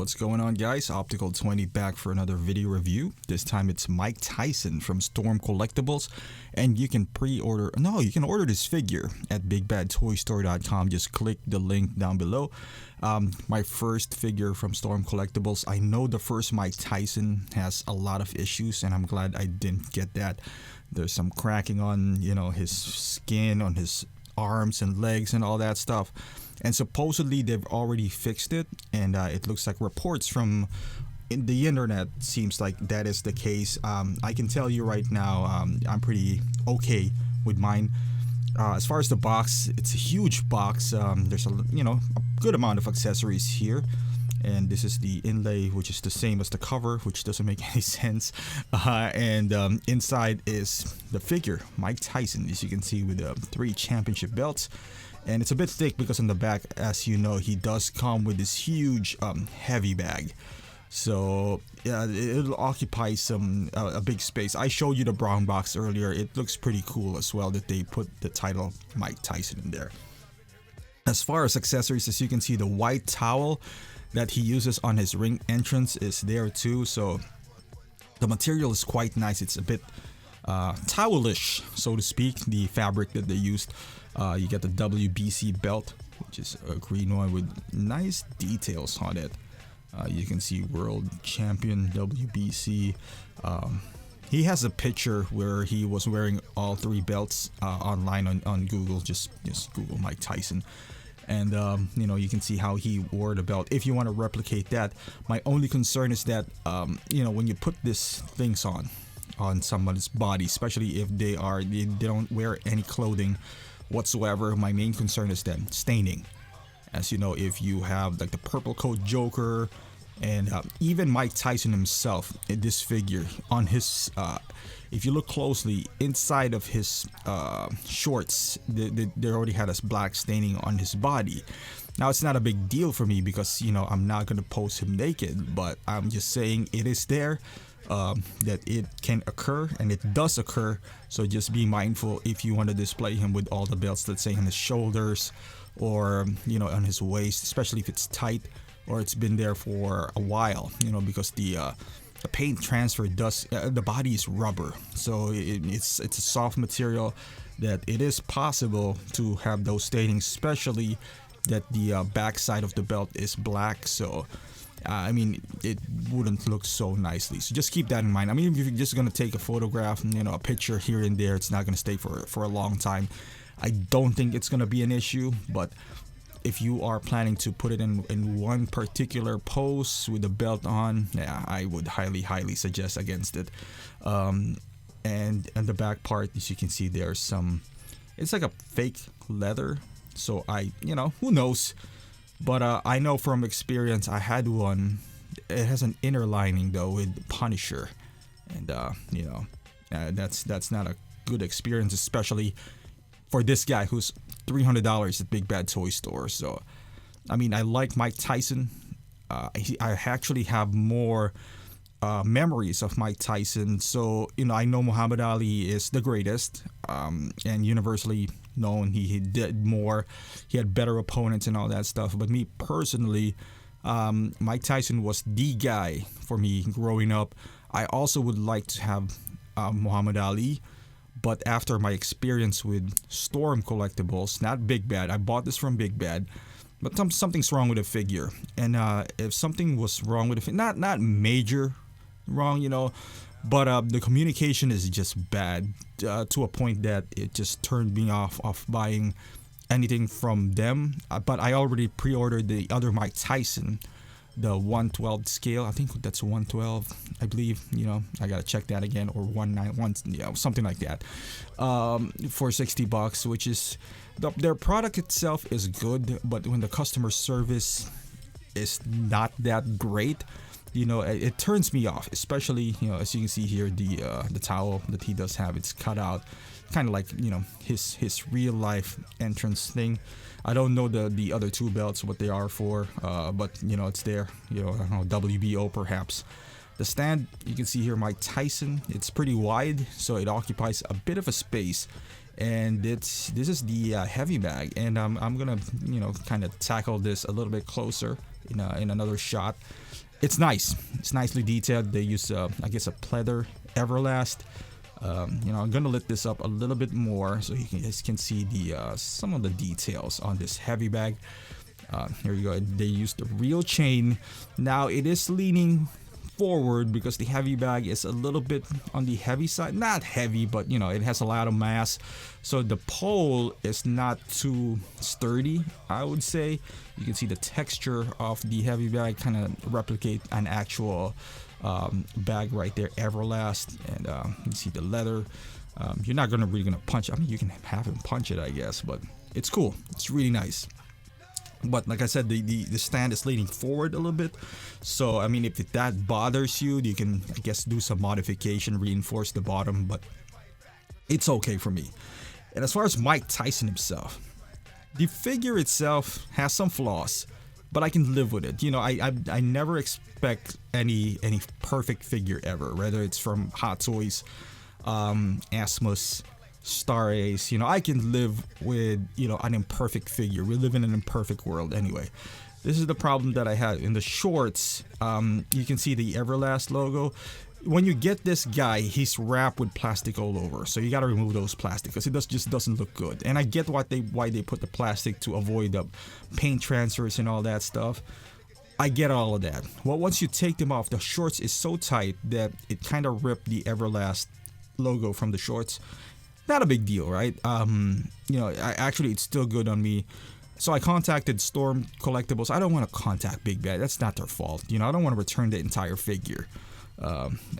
What's going on, guys? Optical 20 back for another video review. This time it's Mike Tyson from Storm Collectibles, and you can you can order this figure at bigbadtoystore.com. Just click the link down below. My first figure from Storm Collectibles. I know the first Mike Tyson has a lot of issues, and I'm glad I didn't get that. There's some cracking on, his skin, on his arms and legs and all that stuff. And supposedly they've already fixed it, and it looks like reports from the internet seems like that is the case. I can tell you right now, I'm pretty okay with mine. As far as the box, it's a huge box. There's a good amount of accessories here, and this is the inlay, which is the same as the cover, which doesn't make any sense. And inside is the figure, Mike Tyson, as you can see, with 3 championship belts. And it's a bit thick because on the back, as you know, he does come with this huge heavy bag. So yeah, it'll occupy a big space. I showed you the brown box earlier. It looks pretty cool as well that they put the title Mike Tyson in there. As far as accessories, as you can see, the white towel that he uses on his ring entrance is there too. So the material is quite nice. It's a bit towelish, so to speak, the fabric that they used. You get the WBC belt, which is a green one with nice details on it. You can see World Champion WBC. He has a picture where he was wearing all 3 belts online on Google. Just Google Mike Tyson. And you can see how he wore the belt. If you want to replicate that, my only concern is that when you put these things on someone's body, especially if they don't wear any clothing whatsoever, my main concern is then staining. As you know, if you have like the purple coat Joker and even Mike Tyson himself in this figure, on his if you look closely inside of his shorts, they already had a black staining on his body. Now it's not a big deal for me because I'm not gonna post him naked, but I'm just saying it is there. That it can occur, and it does occur, so just be mindful if you want to display him with all the belts, let's say on his shoulders or on his waist, especially if it's tight or it's been there for a while, because the paint transfer does, the body is rubber, so it's a soft material that it is possible to have those stainings, especially that the back side of the belt is black. So it wouldn't look so nicely. So just keep that in mind. If you're just gonna take a photograph, a picture here and there, it's not gonna stay for a long time. I don't think it's gonna be an issue, but if you are planning to put it in one particular pose with the belt on, I would highly suggest against it. And the back part, as you can see, there's it's like a fake leather. So who knows? But I know from experience, I had one. It has an inner lining though with Punisher, and that's not a good experience, especially for this guy who's $300 at Big Bad Toy Store. So, I like Mike Tyson. I actually have more memories of Mike Tyson. So I know Muhammad Ali is the greatest, and universally known. He did more. He had better opponents and all that stuff. But me personally, Mike Tyson was the guy for me growing up. I also would like to have Muhammad Ali, but after my experience with Storm Collectibles, not Big Bad, I bought this from Big Bad, but something's wrong with the figure. And if something was wrong with it, not major wrong, but the communication is just bad to a point that it just turned me off buying anything from them. But I already pre-ordered the other Mike Tyson, the 1/12 scale. I think that's 1/12, I believe. I gotta check that again, or 1/9, something like that, for $60, which is their product itself is good, but when the customer service is not that great, it turns me off, especially as you can see here, the towel that he does have, it's cut out kind of like his real life entrance thing. I don't know the other 2 belts, what they are for, but it's there. I don't know, WBO perhaps. The stand, you can see here Mike Tyson, it's pretty wide, so it occupies a bit of a space, And this is the heavy bag, and I'm gonna kind of tackle this a little bit closer in another shot. It's nice. It's nicely detailed. They use I guess a pleather Everlast. I'm gonna lit this up a little bit more so you guys can see the some of the details on this heavy bag. Here you go. They use the real chain. Now it is leaning forward because the heavy bag is a little bit on the heavy side. Not heavy, but it has a lot of mass. So the pole is not too sturdy, I would say. You can see the texture of the heavy bag kind of replicate an actual bag right there, Everlast. And you can see the leather. You're not really gonna punch. I mean, you can have him punch it, I guess, but it's cool. It's really nice. But like I said, the stand is leaning forward a little bit. So I mean, if that bothers you, you can, I guess, do some modification, reinforce the bottom, but it's okay for me. And as far as Mike Tyson himself, the figure itself has some flaws, but I can live with it. I never expect any perfect figure ever, whether it's from Hot Toys, Asmus, Star Ace. I can live with an imperfect figure. We live in an imperfect world anyway. This is the problem that I had in the shorts. You can see the Everlast logo. When you get this guy, he's wrapped with plastic all over, so you got to remove those plastic because it just doesn't look good. And I get why they put the plastic to avoid the paint transfers and all that stuff. I get all of that. Well, once you take them off, the shorts is so tight that it kind of ripped the Everlast logo from the shorts. Not a big deal, right? Actually, it's still good on me. So I contacted Storm Collectibles. I don't want to contact Big Bad. That's not their fault. I don't want to return the entire figure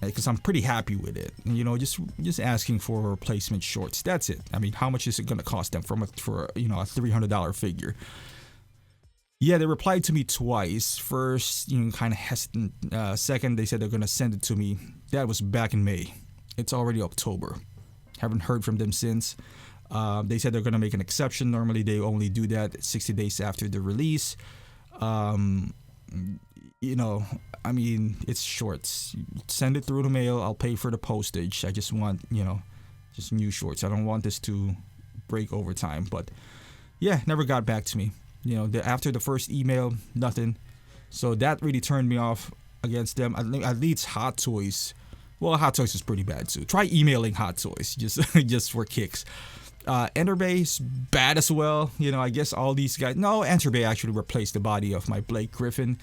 because I'm pretty happy with it. Just asking for replacement shorts. That's it. I mean, how much is it going to cost them for a $300 figure? Yeah, they replied to me twice. First, kind of hesitant. Second, they said they're going to send it to me. That was back in May. It's already October. Haven't heard from them since. They said they're going to make an exception. Normally, they only do that 60 days after the release. I mean, it's shorts. Send it through the mail. I'll pay for the postage. I just want, just new shorts. I don't want this to break over time. But yeah, never got back to me. After the first email, nothing. So that really turned me off against them. At least Hot Toys. Well, Hot Toys is pretty bad too. Try emailing Hot Toys just for kicks. Enterbay's bad as well. I guess all these guys. No, Enterbay actually replaced the body of my Blake Griffin,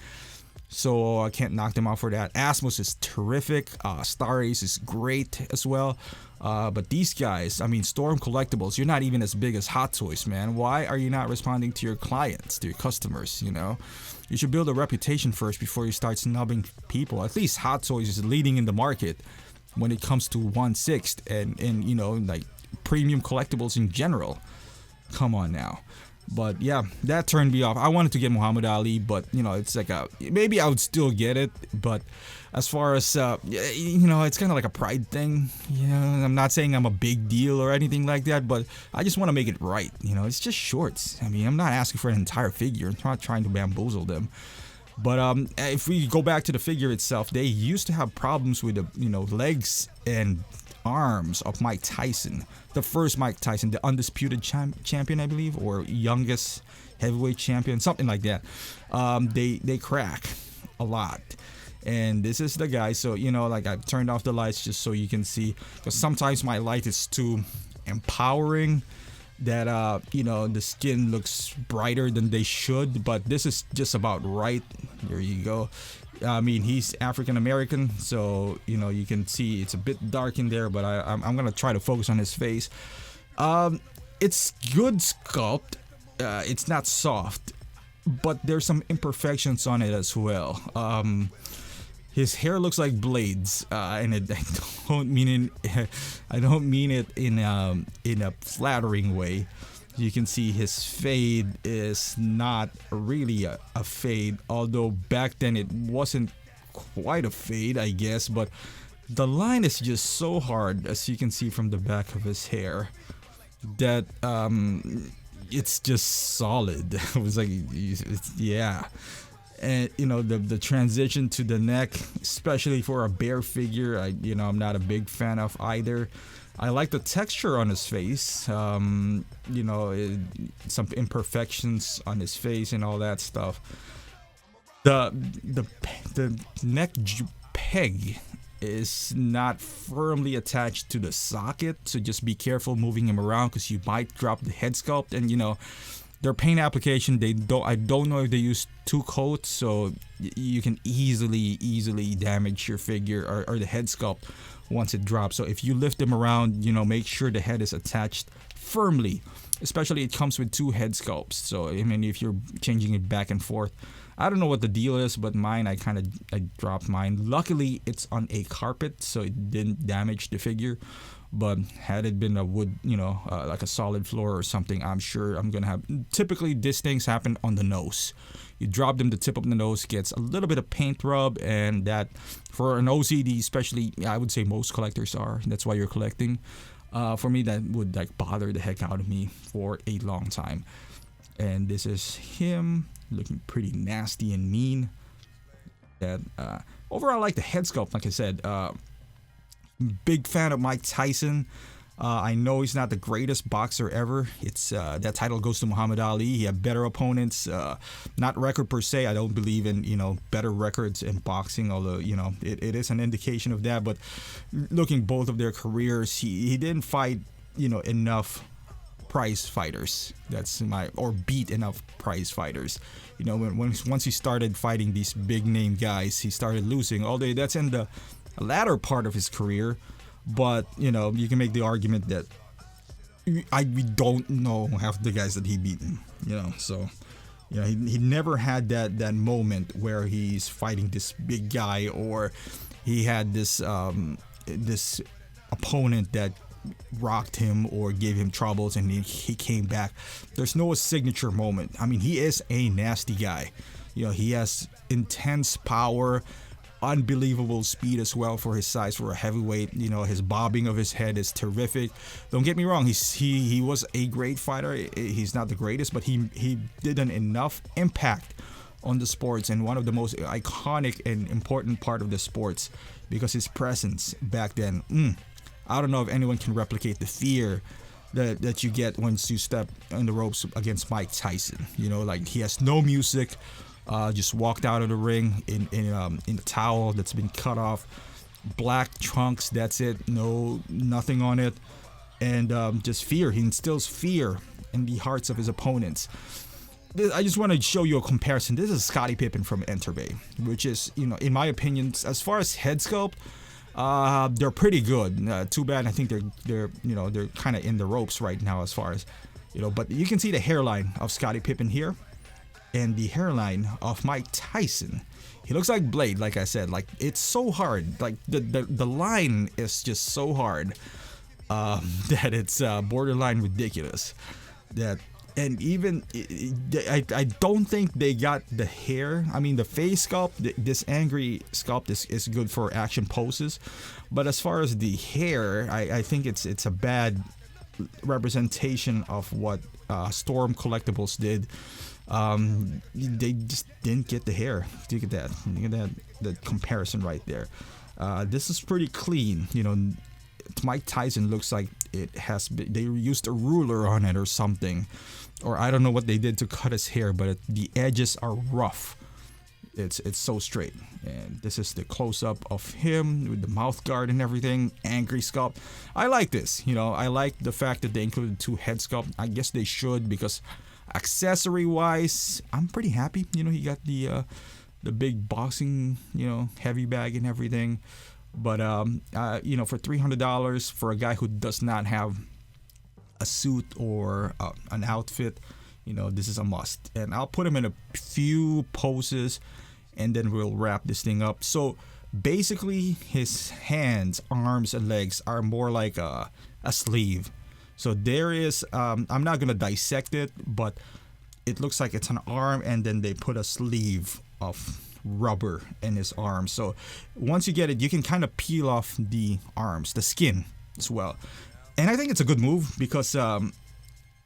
so I can't knock them out for that. Asmus is terrific. Star Ace is great as well. But these guys, I mean, Storm Collectibles, you're not even as big as Hot Toys, man. Why are you not responding to your clients, to your customers? You should build a reputation first before you start snubbing people. At least Hot Toys is leading in the market when it comes to 1/6 and like premium collectibles in general. Come on now. But yeah, that turned me off. I wanted to get Muhammad Ali, but it's like maybe I would still get it, but as far as it's kind of like a pride thing. I'm not saying I'm a big deal or anything like that, but I just want to make it right. It's just shorts. I mean, I'm not asking for an entire figure. I'm not trying to bamboozle them. But if we go back to the figure itself, they used to have problems with the legs and arms of Mike Tyson, the first Mike Tyson, the undisputed champion, I believe, or youngest heavyweight champion, something like that. They crack a lot, and this is the guy. So like I've turned off the lights just so you can see, because sometimes my light is too empowering, that the skin looks brighter than they should, but this is just about right. There you go. I mean, he's African American, so you can see it's a bit dark in there, but I'm gonna try to focus on his face. It's good sculpt. It's not soft, but there's some imperfections on it as well. His hair looks like blades, and I don't mean it in a flattering way. You can see his fade is not really a fade, although back then it wasn't quite a fade, I guess. But the line is just so hard, as you can see from the back of his hair, that it's just solid. It was like, yeah. And the transition to the neck, especially for a bear figure, I'm not a big fan of either. I like the texture on his face. Some imperfections on his face and all that stuff. The neck peg is not firmly attached to the socket, so just be careful moving him around because you might drop the head sculpt. And their paint application, I don't know if they use 2 coats, so you can easily damage your figure or the head sculpt once it drops. So if you lift them around, make sure the head is attached firmly. Especially it comes with 2 head sculpts, so I mean if you're changing it back and forth. I don't know what the deal is, but mine, I dropped mine. Luckily, it's on a carpet, so it didn't damage the figure. But had it been a wood, like a solid floor or something, I'm sure I'm gonna have. Typically, these things happen on the nose. You drop them, the tip of the nose gets a little bit of paint rub, and that, for an OCD, especially, I would say most collectors are. That's why you're collecting. For me, that would bother the heck out of me for a long time. And this is him looking pretty nasty and mean. That overall, I like the head sculpt. Like I said, big fan of Mike Tyson. I know he's not the greatest boxer ever. It's that title goes to Muhammad Ali. He had better opponents, not record per se. I don't believe in better records in boxing, although it is an indication of that. But looking both of their careers, he didn't fight enough prize fighters. Or beat enough prize fighters. Once he started fighting these big name guys, he started losing. Although that's in the latter part of his career. But you can make the argument that we don't know half the guys that he beaten. So he never had that moment where he's fighting this big guy, or he had this opponent that rocked him or gave him troubles and he came back. There's no signature moment. I mean, he is a nasty guy. He has intense power, unbelievable speed as well for his size, for a heavyweight. His bobbing of his head is terrific. Don't get me wrong, he was a great fighter. He's not the greatest, but he did an enough impact on the sports, and one of the most iconic and important part of the sports, because his presence back then, I don't know if anyone can replicate the fear that you get once you step on the ropes against Mike Tyson. He has no music. Just walked out of the ring in a towel that's been cut off, black trunks. That's it. Nothing on it, and just fear. He instills fear in the hearts of his opponents. I just want to show you a comparison. This is Scottie Pippen from Enterbay, which is, in my opinion, as far as head sculpt, they're pretty good. Too bad. I think they're kind of in the ropes right now as far as, But you can see the hairline of Scottie Pippen here, and the hairline of Mike Tyson. He looks like Blade, like I said. It's so hard. The line is just so hard that it's borderline ridiculous. And even I don't think they got the hair. I mean, the face sculpt, this angry sculpt is good for action poses, but as far as the hair, I think it's a bad representation of what Storm Collectibles did. They just didn't get the hair. Look at that. The comparison right there. This is pretty clean. Mike Tyson looks like they used a ruler on it or something, or I don't know what they did to cut his hair, but the edges are rough. It's so straight. And this is the close-up of him with the mouth guard and everything. Angry sculpt. I like this. I like the fact that they included 2 head sculpt. I guess they should, because accessory-wise, I'm pretty happy. He got the big boxing, heavy bag and everything. But for $300 for a guy who does not have a suit or an outfit, this is a must. And I'll put him in a few poses, and then we'll wrap this thing up. So basically, his hands, arms, and legs are more like a sleeve. So there is, I'm not gonna dissect it, but it looks like it's an arm, and then they put a sleeve of rubber in his arm. So once you get it, you can kind of peel off the arms, the skin as well. And I think it's a good move because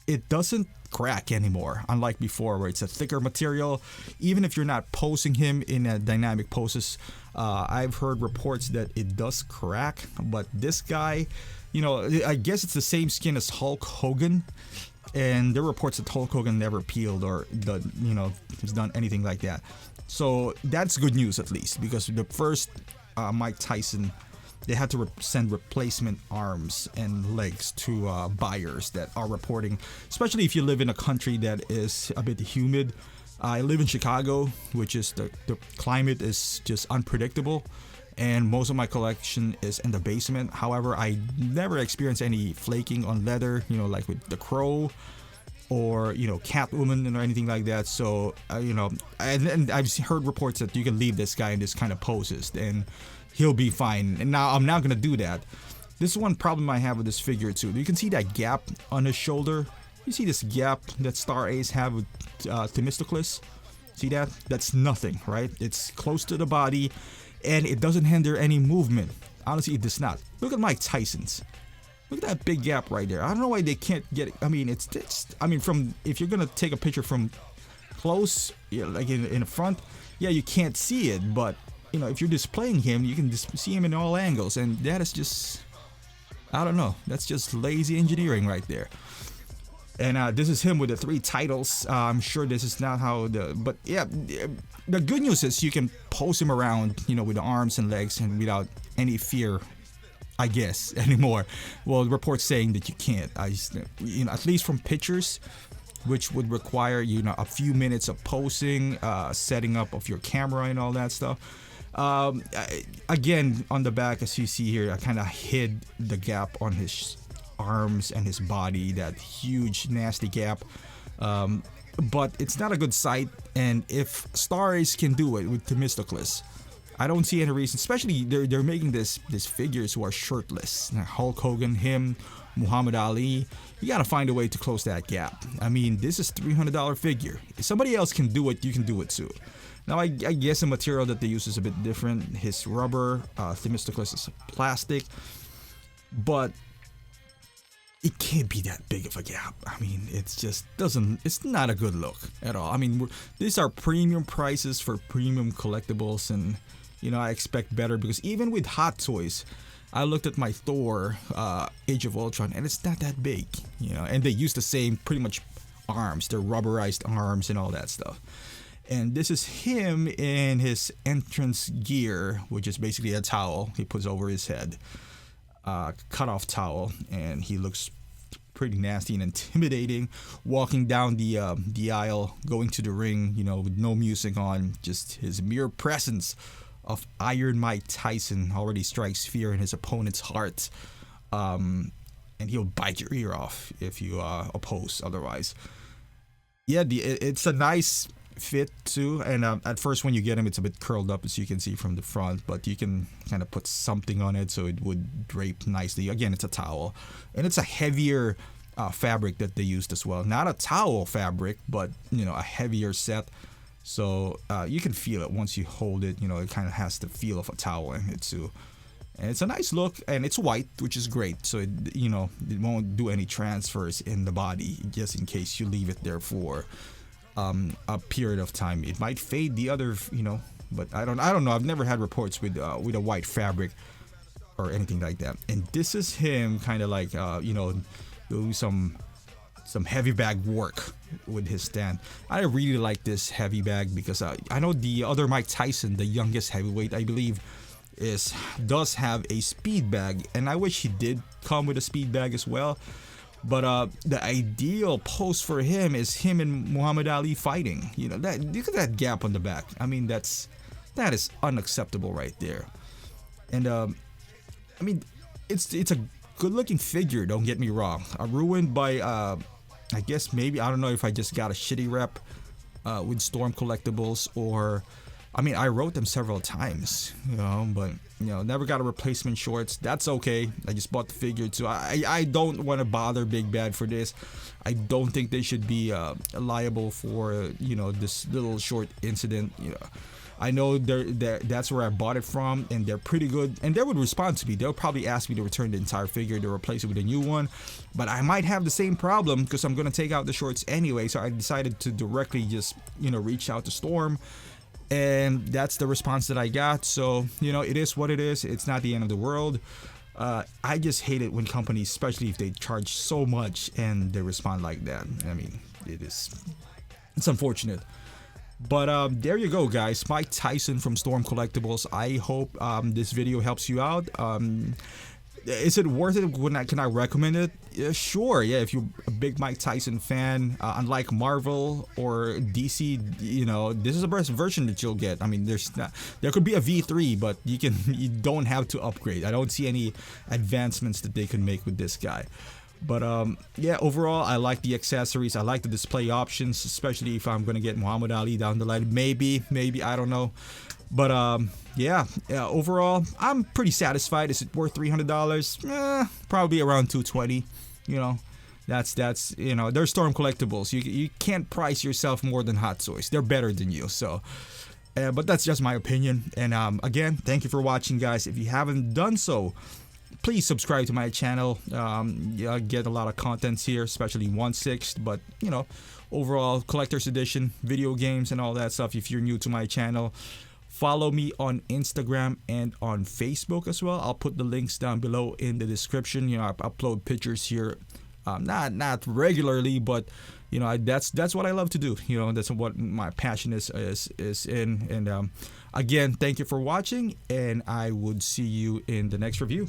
it doesn't crack anymore, unlike before where it's a thicker material. Even if you're not posing him in a dynamic poses, I've heard reports that it does crack, but this guy I guess it's the same skin as Hulk Hogan, and there are reports that Hulk Hogan never peeled or has done anything like that. So that's good news, at least, because the first Mike Tyson, they had to send replacement arms and legs to buyers that are reporting, especially if you live in a country that is a bit humid. I live in Chicago, which is the climate is just unpredictable, and most of my collection is in the basement. However, I never experienced any flaking on leather, like with the Crow or Catwoman or anything like that. So and I've heard reports that you can leave this guy in this kind of poses and he'll be fine. And now I'm not gonna do that. This is one problem I have with this figure too. You can see that gap on his shoulder. You see this gap that Star Ace have with Themistocles? See that? That's nothing, right? It's close to the body, and it doesn't hinder any movement. Honestly, it does not. Look at Mike Tyson's. Look at that big gap right there. I don't know why they can't get it. I mean, from if you're gonna take a picture from close, like in the front, you can't see it. But if you're displaying him, you can just see him in all angles, and that is just, I don't know. That's just lazy engineering right there. And this is him with the 3 titles. I'm sure this is not how but yeah, the good news is you can pose him around, with the arms and legs and without any fear, I guess, anymore. Well, reports saying that you can't. At least from pictures, which would require, a few minutes of posing, setting up of your camera and all that stuff. Again, on the back, as you see here, I kind of hid the gap on his arms and his body, that huge nasty gap, but it's not a good sight. And if Star Ace can do it with Themistocles, I don't see any reason, especially they're making this figures who are shirtless. Hulk Hogan, him, Muhammad Ali, you gotta find a way to close that gap. I mean, this is $300 figure. If somebody else can do it, you can do it too. Now, I guess the material that they use is a bit different. His rubber, Themistocles is plastic, but it can't be that big of a gap. I mean, it's not a good look at all. I mean, these are premium prices for premium collectibles, and, I expect better, because even with Hot Toys, I looked at my Thor, Age of Ultron, and it's not that big, and they use the same pretty much arms. They're rubberized arms and all that stuff. And this is him in his entrance gear, which is basically a towel he puts over his head. Cut off towel, and he looks pretty nasty and intimidating, walking down the aisle, going to the ring, with no music on. Just his mere presence of Iron Mike Tyson already strikes fear in his opponent's heart, and he'll bite your ear off if you oppose otherwise. Yeah, it's a nice fit too, and at first when you get him, it's a bit curled up, as you can see from the front, but you can kind of put something on it so it would drape nicely. Again, it's a towel, and it's a heavier fabric that they used as well. Not a towel fabric, but a heavier set, so you can feel it once you hold it. It kind of has the feel of a towel in it too, and it's a nice look, and it's white, which is great, so it won't do any transfers in the body, just in case you leave it there for a period of time. It might fade the other, but I don't know. I've never had reports with a white fabric or anything like that. And this is him kind of like doing some heavy bag work with his stand. I really like this heavy bag because I know the other Mike Tyson, the youngest heavyweight, I believe, does have a speed bag, and I wish he did come with a speed bag as well. But the ideal pose for him is him and Muhammad Ali fighting. Look at that gap on the back. I mean, that is unacceptable right there. And I mean, it's a good-looking figure. Don't get me wrong. Ruined by I guess maybe, I don't know if I just got a shitty rep with Storm Collectibles, or I mean, I wrote them several times, but never got a replacement shorts. That's okay. I just bought the figure too. I don't want to bother Big Bad for this. I don't think they should be liable for this little short incident. I know that's where I bought it from, and they're pretty good, and they would respond to me. They'll probably ask me to return the entire figure to replace it with a new one, but I might have the same problem because I'm going to take out the shorts anyway, so I decided to directly just reach out to Storm, and that's the response that I got. So it is what it is. It's not the end of the world. I just hate it when companies, especially if they charge so much and they respond like that. I mean, it's unfortunate. But there you go, guys. Mike Tyson from Storm Collectibles. I hope this video helps you out. Is it worth it? Can I recommend it? Yeah, sure. Yeah, if you're a big Mike Tyson fan, unlike Marvel or DC, this is the best version that you'll get. I mean, there could be a V3, but you don't have to upgrade. I don't see any advancements that they can make with this guy. But yeah, overall, I like the accessories. I like the display options, especially if I'm gonna get Muhammad Ali down the line. Maybe, I don't know. But yeah, overall, I'm pretty satisfied. Is it worth $300? Probably around $220. That's they're Storm Collectibles. You can't price yourself more than Hot Toys. They're better than you. So, but that's just my opinion. And again, thank you for watching, guys. If you haven't done so, please subscribe to my channel. I get a lot of contents here, especially 1/6, but overall collector's edition, video games and all that stuff. If you're new to my channel, follow me on Instagram and on Facebook as well. I'll put the links down below in the description. I upload pictures here, not regularly, but that's what I love to do. That's what my passion is in. And again, thank you for watching, and I would see you in the next review.